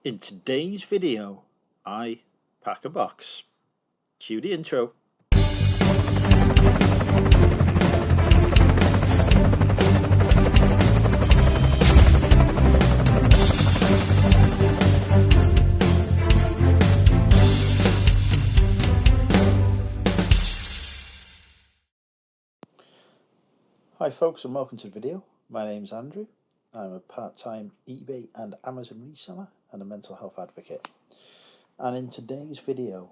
In today's video, I pack a box. Cue the intro. Hi folks, and welcome to the video. My name's Andrew. I'm a part-time eBay and Amazon reseller and a mental health advocate. And in today's video,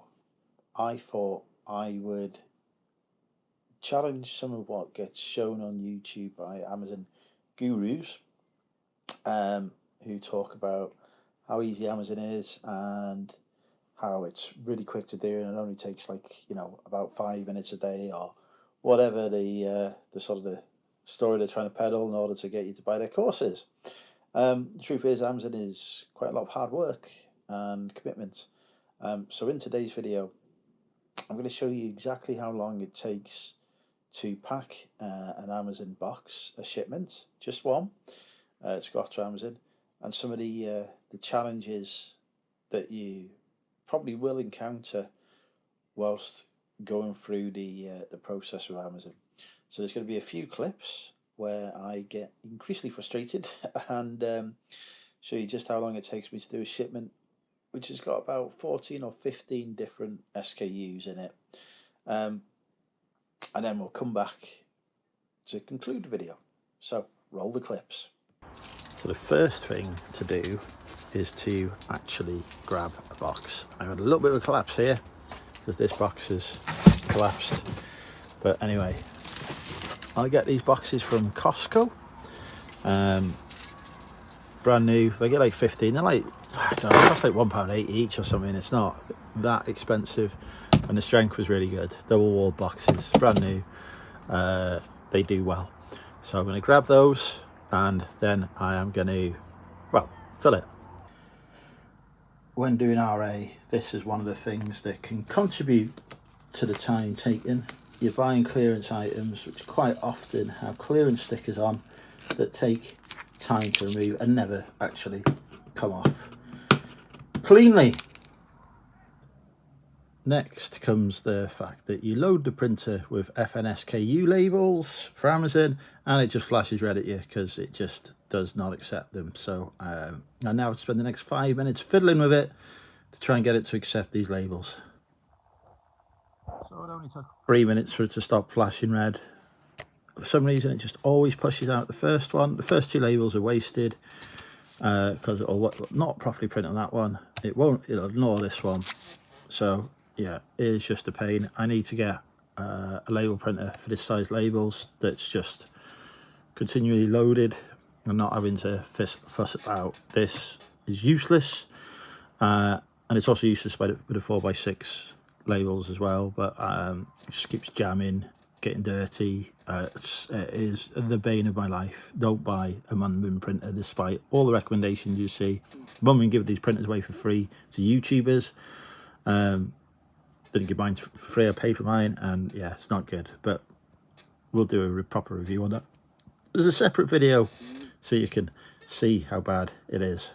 I thought I would challenge some of what gets shown on YouTube by Amazon gurus who talk about how easy Amazon is and how it's really quick to do and it only takes about 5 minutes a day or whatever the story they're trying to peddle in order to get you to buy their courses. The truth is, Amazon is quite a lot of hard work and commitment. So in today's video, I'm going to show you exactly how long it takes to pack an Amazon box, a shipment, just one. It's got to Amazon, and some of the challenges that you probably will encounter whilst going through the process with Amazon. So there's going to be a few clips where I get increasingly frustrated and show you just how long it takes me to do a shipment, which has got about 14 or 15 different SKUs in it. And then we'll come back to conclude the video. So roll the clips. So the first thing to do is to actually grab a box. I've had a little bit of a collapse here because this box is collapsed. But anyway, I get these boxes from Costco, brand new. They get like 15. They're like, I don't know, they cost like £1.80 each or something. It's not that expensive, and the strength was really good. Double walled boxes, brand new. They do well. So I'm going to grab those, and then I am going to, fill it. When doing RA, this is one of the things that can contribute to the time taken. You're buying clearance items which quite often have clearance stickers on that take time to remove and never actually come off cleanly. Next comes the fact that you load the printer with FNSKU labels for Amazon and it just flashes red at you because it just does not accept them. So I now have to spend the next 5 minutes fiddling with it to try and get it to accept these labels. So it only took 3 minutes for it to stop flashing red. For some reason it just always pushes out the first one. The first two labels are wasted because it'll not properly print on that one. It'll ignore this one. So yeah, it is just a pain. I need to get a label printer for this size labels that's just continually loaded and not having to fuss about. This is useless, and it's also useless with a 4x6 labels as well, but it just keeps jamming, getting dirty. It is the bane of my life. Don't buy a Munman printer despite all the recommendations you see. Munman give these printers away for free to YouTubers. Didn't give mine for free, I paid for mine, and yeah, it's not good, but we'll do a proper review on that. There's a separate video so you can see how bad it is.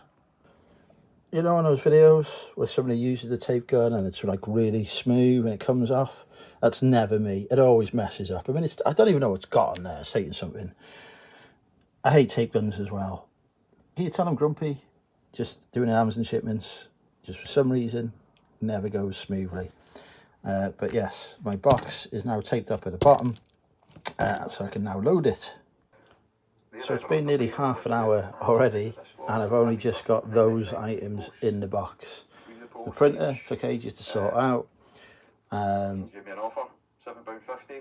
You know, in those videos where somebody uses a tape gun and it's like really smooth and it comes off? That's never me. It always messes up. I mean, I don't even know what's got on there, saying something. I hate tape guns as well. Can you tell I'm grumpy? Just doing Amazon shipments, just for some reason, never goes smoothly. But yes, my box is now taped up at the bottom, so I can now load it. So it's been nearly half an hour already, and I've only just got those items in the box. The printer took ages to sort out.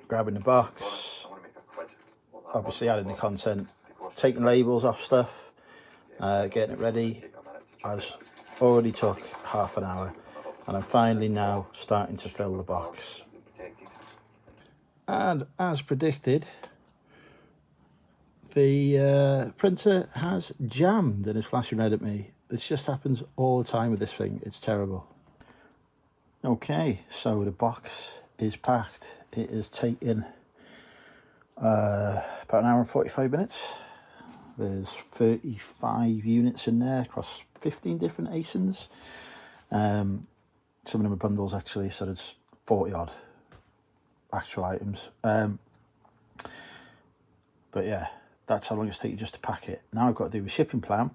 Grabbing the box, obviously adding the content, taking labels off stuff, getting it ready. Has already took half an hour, and I'm finally now starting to fill the box. And as predicted, the printer has jammed and is flashing red at me. This just happens all the time with this thing. It's terrible. Okay, so the box is packed. It has taken about an hour and 45 minutes. There's 35 units in there across 15 different ASINs. Some of them are bundles actually, so there's 40 odd actual items. But yeah, that's how long it's taken just to pack it. Now I've got to do a shipping plan,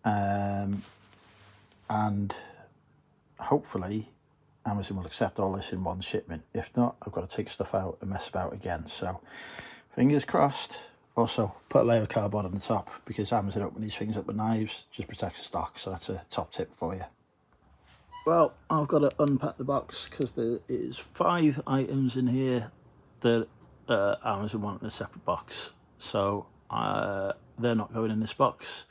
and hopefully Amazon will accept all this in one shipment. If not, I've got to take stuff out and mess about again. So fingers crossed. Also, put a layer of cardboard on the top, because Amazon open these things up with knives, just protects the stock. So that's a top tip for you. Well, I've got to unpack the box because there is 5 items in here that Amazon want in a separate box. So they're not going in this box.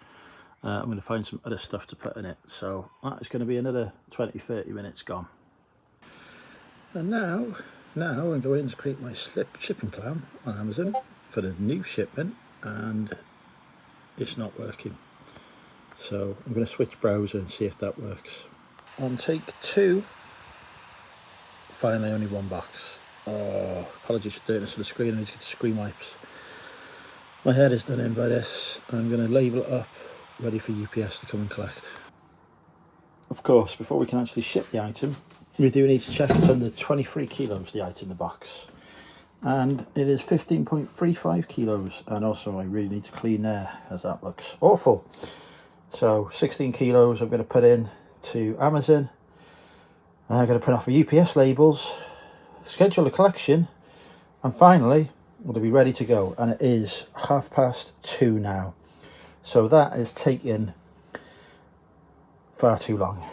I'm going to find some other stuff to put in it. So that is going to be another 20-30 minutes gone. And now I'm going to create my shipping plan on Amazon for the new shipment, and it's not working. So I'm going to switch browser and see if that works. On take 2, finally only 1 box. Oh, apologies for doing this on the screen. I need to get screen wipes. My head is done in by this. I'm going to label it up, ready for UPS to come and collect. Of course, before we can actually ship the item, we do need to check it's under 23 kilos, the item in the box. And it is 15.35 kilos. And also I really need to clean there, as that looks awful. So 16 kilos I'm going to put in to Amazon. I'm going to print off the UPS labels, schedule a collection, and finally we'll be ready to go. And it is 2:30 now. So that is taking far too long.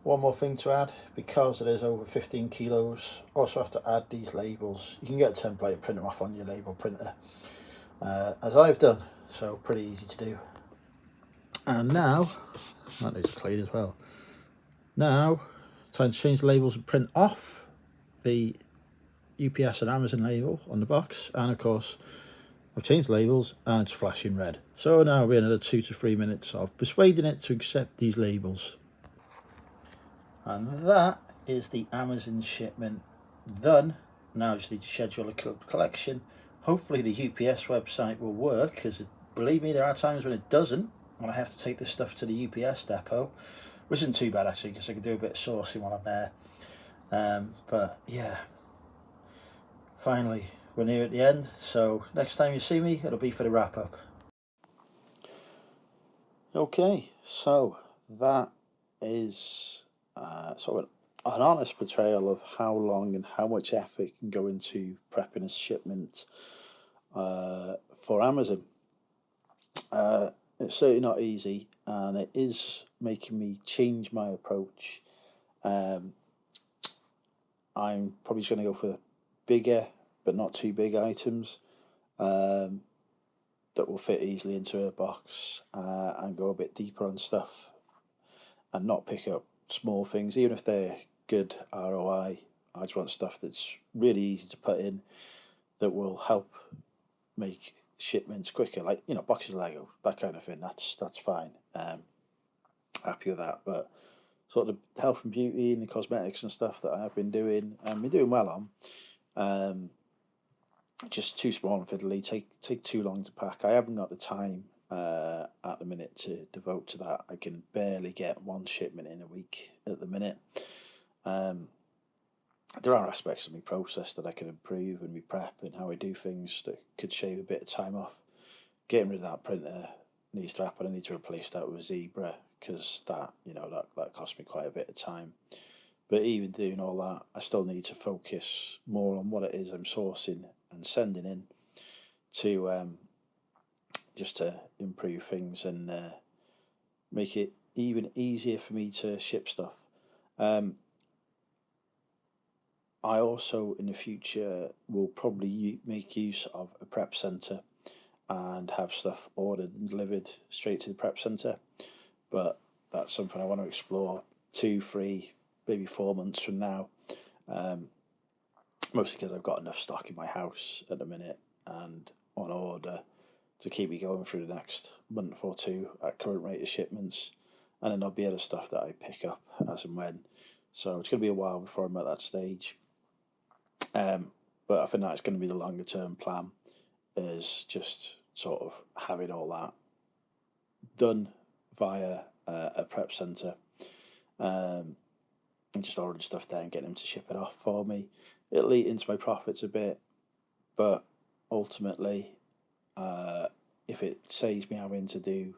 One more thing to add, because it is over 15 kilos, also have to add these labels. You can get a template and print them off on your label printer, as I've done, so pretty easy to do. And now, that needs to clean as well. Now, time to change the labels and print off the UPS and Amazon label on the box, and of course I've changed the labels and it's flashing red. So now we're another 2 to 3 minutes of persuading it to accept these labels. And that is the Amazon shipment done. Now I just need to schedule a collection. Hopefully the UPS website will work, because believe me, there are times when it doesn't, when I have to take this stuff to the UPS depot, which isn't too bad actually, because I can do a bit of sourcing while I'm there. But yeah, finally we're near at the end, so next time you see me it'll be for the wrap up. Okay, so that is sort of an honest portrayal of how long and how much effort can go into prepping a shipment for Amazon. It's certainly not easy, and it is making me change my approach. I'm probably just going to go for bigger but not too big items that will fit easily into a box, and go a bit deeper on stuff and not pick up small things, even if they're good ROI. I just want stuff that's really easy to put in, that will help make shipments quicker, like, you know, boxes of Lego, that kind of thing. That's fine. Happy with that. But sort of the health and beauty and the cosmetics and stuff that I have been doing and been doing well on, just too small and fiddly, take too long to pack. I haven't got the time at the minute to devote to that. I can barely get 1 shipment in a week at the minute. There are aspects of my process that I can improve, and my prep and how I do things, that could shave a bit of time off. Getting rid of that printer needs to happen. I need to replace that with a Zebra, because that, you know, that cost me quite a bit of time. But even doing all that, I still need to focus more on what it is I'm sourcing and sending in, to just to improve things and make it even easier for me to ship stuff. I also, in the future, will probably make use of a prep centre and have stuff ordered and delivered straight to the prep centre. But that's something I want to explore 2, 3, maybe 4 months from now. Mostly because I've got enough stock in my house at the minute and on order to keep me going through the next month or 2 at current rate of shipments. And then there'll be other stuff that I pick up as and when. So it's going to be a while before I'm at that stage. But I think that's going to be the longer term plan, is just sort of having all that done via a prep centre, and just ordering stuff there and getting them to ship it off for me. It'll eat into my profits a bit, but ultimately, if it saves me having to do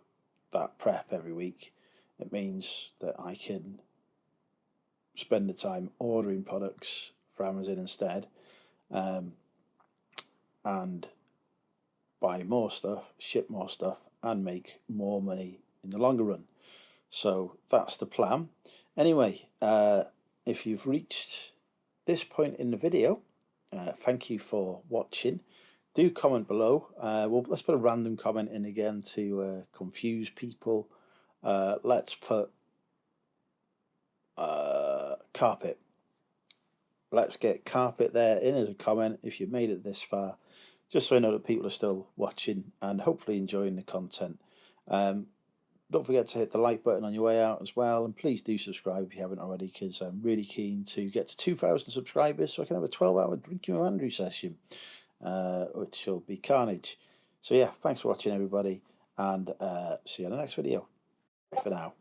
that prep every week, it means that I can spend the time ordering products for Amazon instead, and buy more stuff, ship more stuff, and make more money in the longer run. So that's the plan. Anyway, if you've reached this point in the video, thank you for watching. Do comment below. Well, let's put a random comment in again to confuse people. Let's put carpet. Let's get carpet there in as a comment if you've made it this far, just so I know that people are still watching and hopefully enjoying the content. Don't forget to hit the like button on your way out as well, and please do subscribe if you haven't already, because I'm really keen to get to 2,000 subscribers so I can have a 12-hour Drinking with Andrew session, which will be carnage. So yeah, thanks for watching everybody, and see you in the next video. Bye for now.